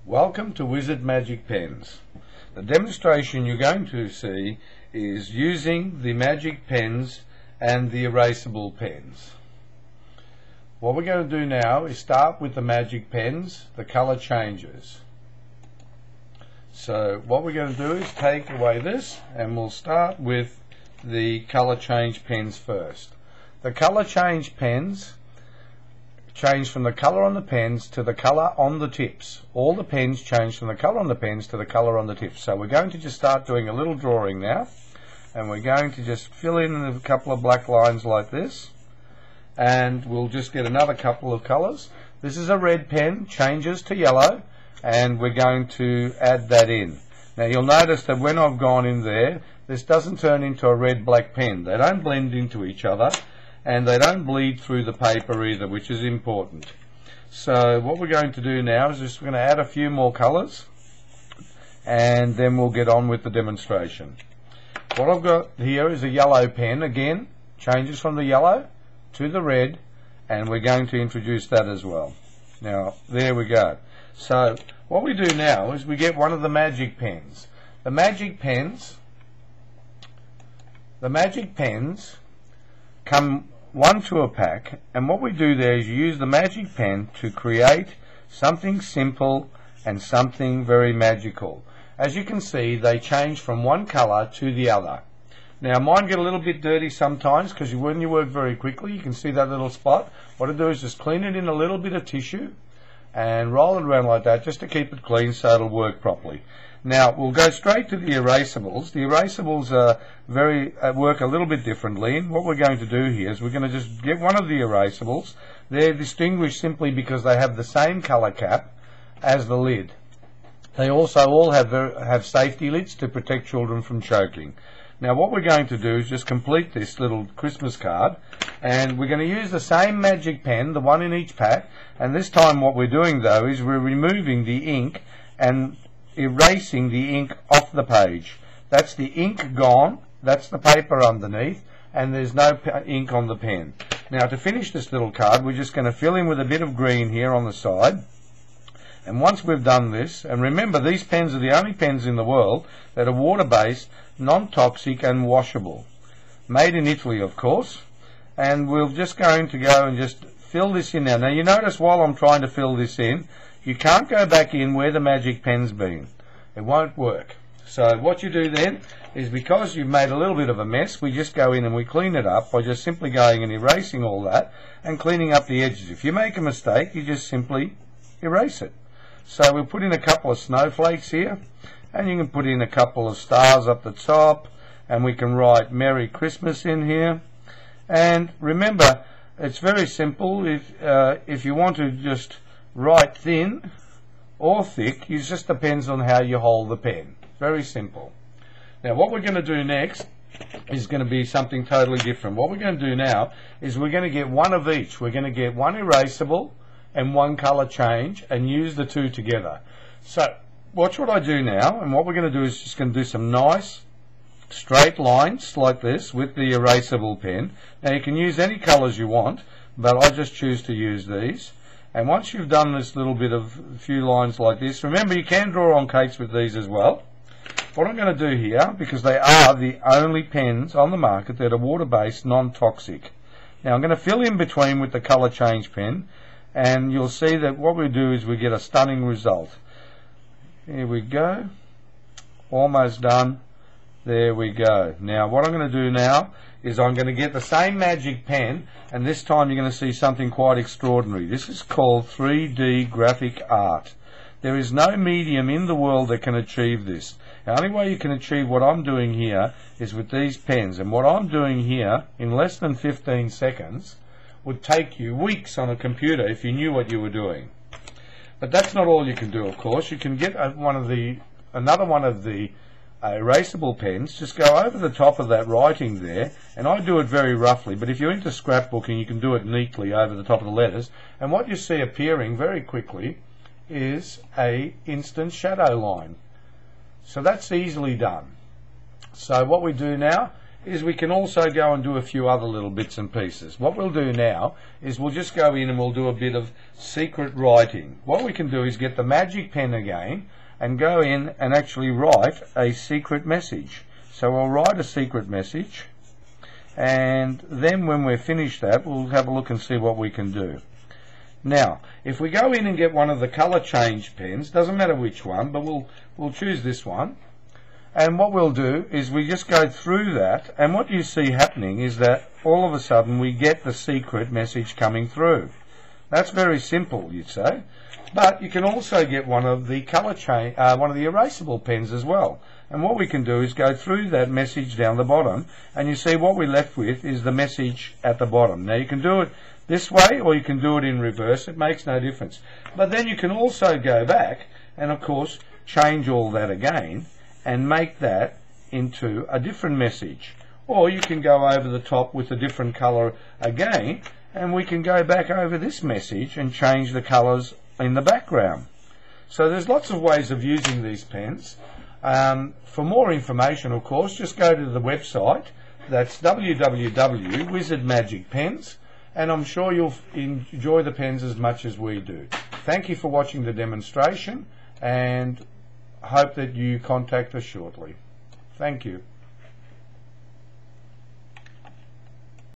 Welcome to Wizard Magic Pens. The demonstration you're going to see is using the magic pens and the erasable pens. What we're going to do now is start with the magic pens, the color changes. So what we're going to do is take away this and we'll start with the color change pens first. The color change pens change from the color on the pens to the color on the tips. All the pens change from the color on the pens to the color on the tips. So we're going to just start doing a little drawing now, and we're going to just fill in a couple of black lines like this, and we'll just get another couple of colors. This is a red pen, changes to yellow, and we're going to add that in. Now you'll notice that when I've gone in there, this doesn't turn into a red-black pen. They don't blend into each other, and they don't bleed through the paper either, which is important. So what we're going to do now is just we're going to add a few more colors, and then we'll get on with the demonstration. What I've got here is a yellow pen. Again, changes from the yellow to the red, and we're going to introduce that as well. Now there we go. So what we do now is we get one of the magic pens. The magic pens come one to a pack, and what we do there is you use the magic pen to create something simple and something very magical. As you can see, they change from one color to the other. Now mine get a little bit dirty sometimes because when you work very quickly, you can see that little spot. What I do is just clean it in a little bit of tissue and roll it around like that just to keep it clean so it'll work properly. Now we'll go straight to the erasables. The erasables work a little bit differently, and what we're going to do here is we're going to just get one of the erasables. They're distinguished simply because they have the same color cap as the lid. They also all have safety lids to protect children from choking. Now what we're going to do is just complete this little Christmas card, and we're going to use the same magic pen, the one in each pack, and this time what we're doing though is we're removing the ink and erasing the ink off the page. That's the ink gone, that's the paper underneath, and there's no ink on the pen. Now to finish this little card, we're just going to fill in with a bit of green here on the side. And once we've done this, and remember these pens are the only pens in the world that are water-based, non-toxic and washable. Made in Italy, of course. And we're just going to go and just fill this in now. Now you notice while I'm trying to fill this in, you can't go back in where the magic pen's been. It won't work. So what you do then is, because you've made a little bit of a mess, we just go in and we clean it up by just simply going and erasing all that and cleaning up the edges. If you make a mistake, you just simply erase it. So we'll put in a couple of snowflakes here, and you can put in a couple of stars up the top, and we can write Merry Christmas in here. And remember, it's very simple. If you want to just write thin or thick, it just depends on how you hold the pen. Very simple. Now what we're going to do next is going to be something totally different. What we're going to do now is we're going to get one of each. We're going to get one erasable and one color change and use the two together. So watch what I do now, and what we're going to do is just going to do some nice straight lines like this with the erasable pen. Now you can use any colors you want, but I just choose to use these. And once you've done this little bit of a few lines like this, remember you can draw on cakes with these as well. What I'm going to do here, because they are the only pens on the market that are water-based, non-toxic. Now I'm going to fill in between with the color change pen, and you'll see that what we do is we get a stunning result. Here we go. Almost done. There we go. Now what I'm going to do now is I'm going to get the same magic pen, and this time you're going to see something quite extraordinary. This is called 3D graphic art. There is no medium in the world that can achieve this. The only way you can achieve what I'm doing here is with these pens, and what I'm doing here in less than 15 seconds would take you weeks on a computer if you knew what you were doing. But that's not all you can do, of course. You can get another one of the erasable pens, just go over the top of that writing there, and I do it very roughly, but if you're into scrapbooking you can do it neatly over the top of the letters, and what you see appearing very quickly is a instant shadow line. So that's easily done. So what we do now is we can also go and do a few other little bits and pieces. What we'll do now is we'll just go in and we'll do a bit of secret writing. What we can do is get the magic pen again and go in and actually write a secret message. So we'll write a secret message, and then when we're finished that, we'll have a look and see what we can do. Now, if we go in and get one of the color change pens, doesn't matter which one, but we'll choose this one. And what we'll do is we just go through that, and what you see happening is that all of a sudden we get the secret message coming through. That's very simple, you'd say. But you can also get one of the color change, one of the erasable pens as well. And what we can do is go through that message down the bottom, and you see what we're left with is the message at the bottom. Now you can do it this way, or you can do it in reverse. It makes no difference. But then you can also go back and, of course, change all that again and make that into a different message. Or you can go over the top with a different color again, and we can go back over this message and change the colors in the background. So there's lots of ways of using these pens. For more information, of course, just go to the website. That's www.wizardmagicpens, and I'm sure you'll enjoy the pens as much as we do. Thank you for watching the demonstration, and hope that you contact us shortly. Thank you.